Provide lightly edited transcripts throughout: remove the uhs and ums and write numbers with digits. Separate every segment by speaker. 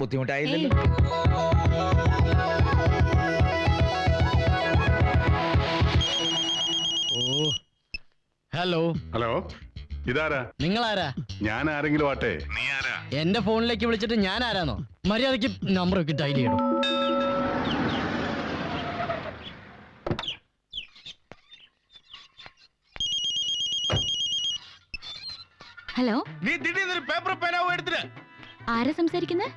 Speaker 1: ബുദ്ധിമുട്ടായില്ലല്ലോ.
Speaker 2: ഓ hello
Speaker 3: hello, ഇതാരാ?
Speaker 2: നിങ്ങളാരാ?
Speaker 3: ഞാൻ ആരെങ്കിലും ആട്ടെ. നീ ആരാ?
Speaker 2: എന്റെ ഫോണിലേക്ക് വിളിച്ചിട്ട് ഞാൻ ആരാന്നോ? മര്യാദക്ക് നമ്പർ ഒക്കെ ഡയൽ ചെയ്യണം.
Speaker 4: ഹലോ,
Speaker 5: நீ திடீர்னு பேப்பர் பேனாவும் எடுத்துரு.
Speaker 4: ആരാ സംസാരിക്കുന്നത്?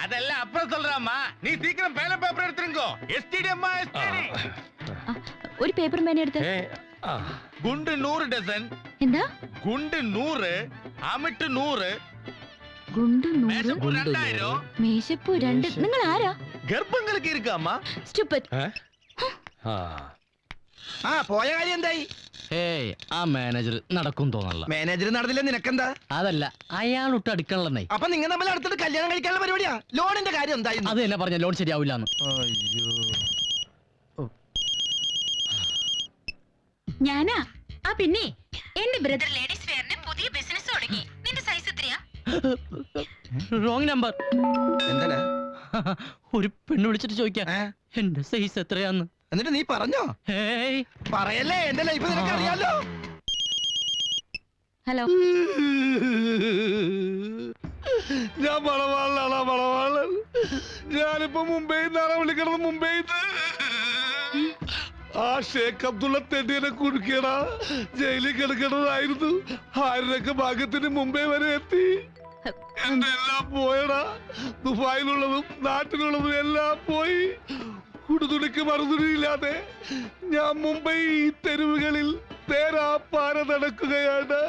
Speaker 5: அதெல்லாம் அப்புறம் சொல்றாமா, நீ சீக்கிரம் பேனா பேப்பர் எடுத்துருங்கோ. எஸ்டிடி அம்மா, எஸ்டிடி.
Speaker 4: ഒരു പേപ്പർ പേന എടുത്ത്.
Speaker 5: குண்டு 100 டசன்.
Speaker 4: എന്താ?
Speaker 5: குண்டு 100, അമിട്ട് 100,
Speaker 4: ഗുണ്ടു 100,
Speaker 5: മേശപ്പൂ 2000.
Speaker 4: മേശപ്പൂ 2. നിങ്ങൾ ആരാ?
Speaker 5: ഗർഭങ്ങൾക്ക് ഇരിക്കാമ്മ.
Speaker 4: സ്റ്റുപ്പിഡ്.
Speaker 1: പോയ കാര്യം എന്തായി?
Speaker 2: ഏയ്, ആ മാനേജർ നടക്കും തോന്നല്ല.
Speaker 1: മാനേജർ നടന്നില്ല, നിനക്കെന്താ?
Speaker 2: അതല്ല, അയാളൊട്ട് അടുക്കളന്നേ.
Speaker 1: അപ്പൊ നിങ്ങൾ തമ്മിൽ അടുത്തിട്ട് കല്യാണം കഴിക്കാനുള്ള പരിപാടിയാ. ലോണിന്റെ കാര്യം എന്തായിരുന്നു?
Speaker 2: അത് എന്നെ പറഞ്ഞ ലോൺ ശരിയാവില്ലാന്ന്.
Speaker 4: ഞാനാ. ആ പിന്നെ എന്റെ ബ്രദർ ലേഡീസ് വെയറിന് പുതിയ ബിസിനസ് തുടങ്ങി. നിന്റെ സൈസ് എത്രയാ?
Speaker 2: Wrong number.
Speaker 1: എന്താ?
Speaker 2: ഒരു പെണ്ണ് വിളിച്ചിട്ട് ചോദിക്കാം എന്റെ സൈസ് എത്രയാന്ന്.
Speaker 1: എന്നിട്ട് നീ പറഞ്ഞോ?
Speaker 2: ഏയ്
Speaker 1: പറയല്ലേ, എന്റെ ലൈഫ് നിനക്ക് അറിയാലോ.
Speaker 4: ഹലോ,
Speaker 5: ഞാൻ മണവാളാണ്, മണവാളൻ. ഞാനിപ്പോ മുംബൈയിൽ നിന്നാണ് വിളിക്കണത്. മുംബൈയിൽ ആ ഷേഖ് അബ്ദുള്ള തെണ്ടിയെ കുടുക്കിയടാ. ജയിലിൽ കിടക്കണതായിരുന്നു. ആരുടെയൊക്കെ ഭാഗ്യത്തിന് മുംബൈ വരെ എത്തി. എന്റെ എല്ലാം പോയടാ. ദുബായിലുള്ളതും നാട്ടിലുള്ളതും എല്ലാം പോയി. കുടുതുണിക്ക് മറുതുണിയില്ലാതെ ഞാൻ മുംബൈ തെരുവുകളിൽ തേരാപ്പാര നടക്കുകയാണ്.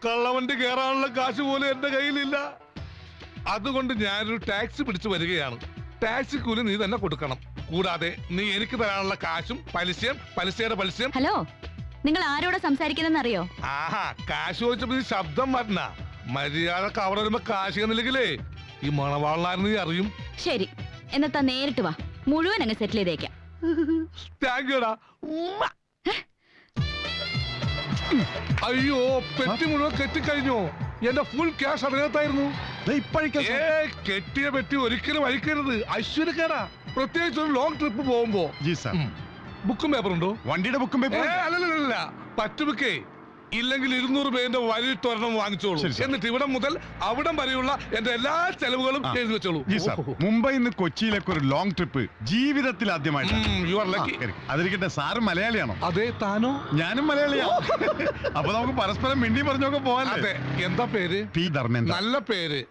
Speaker 5: കള്ളവണ്ടി കയറാനുള്ള കാശ് പോലും എന്റെ കയ്യിലില്ല. അതുകൊണ്ട് ഞാനൊരു ടാക്സി പിടിച്ചു വരികയാണ്. ടാക്സി കൂലി നീ തന്നെ കൊടുക്കണം. കൂടാതെ നീ എനിക്ക് തരാനുള്ള കാശും പലിശയും പലിശയുടെ പലിശയും.
Speaker 4: ഹലോ, നിങ്ങൾ ആരോടാ സംസാരിക്കുന്നതെന്ന് അറിയോ?
Speaker 5: ആഹാ, കാശ് ചോദിച്ചപ്പോ നീ ശബ്ദം മാറ്റണ. മര്യാദക്ക് അവിടെ വരുമ്പോ കാശ് എന്നില്ലെങ്കിലേ ഈ മണവാളനായിരുന്നു നീ അറിയും.
Speaker 4: ശരി, എന്നാ നേരിട്ട് വാ, മുഴുവൻ അങ്ങ് സെറ്റിൽ ചെയ്തേക്കാം.
Speaker 5: താങ്ക് യുടാ. അയ്യോ, പെട്ടി മുഴുവൻ കെട്ടിക്കഴിഞ്ഞോ? എന്റെ ഫുൾ ക്യാഷ് അതിനകത്തായിരുന്നു. കെട്ടിയ പെട്ടി ഒരിക്കലും അഴിക്കരുത്, ഐശ്വര്യക്കേടാ. പ്രത്യേകിച്ച് ഒരു ലോങ് ട്രിപ്പ് പോകുമ്പോ. ബുക്കും പേപ്പറുണ്ടോ?
Speaker 3: വണ്ടിയുടെ ബുക്കും പേപ്പർ
Speaker 5: അല്ലല്ല, പറ്റുബുക്കേ. ഇല്ലെങ്കിൽ 200 പേരുടെ വലിയൊരെണ്ണം വാങ്ങിച്ചോളൂ. എന്നിട്ട് ഇവിടെ മുതൽ അവിടം വരെയുള്ള എന്റെ എല്ലാ ചെലവുകളും എഴുതി വെച്ചോളൂ.
Speaker 3: മുംബൈയിൽ നിന്ന് കൊച്ചിയിലേക്ക് ഒരു ലോങ് ട്രിപ്പ് ജീവിതത്തിൽ ആദ്യമായിട്ട്. അതിരിക്കട്ടെ, സാറ് മലയാളിയാണോ?
Speaker 5: അതെ, താനോ?
Speaker 3: ഞാനും മലയാളിയാണ്. അപ്പൊ നമുക്ക് പരസ്പരം മിണ്ടി പറഞ്ഞൊക്കെ പോകാൻ.
Speaker 5: എന്താ പേര്?
Speaker 3: പി ധർമ്മേന്ദ്ര.
Speaker 5: നല്ല പേര്.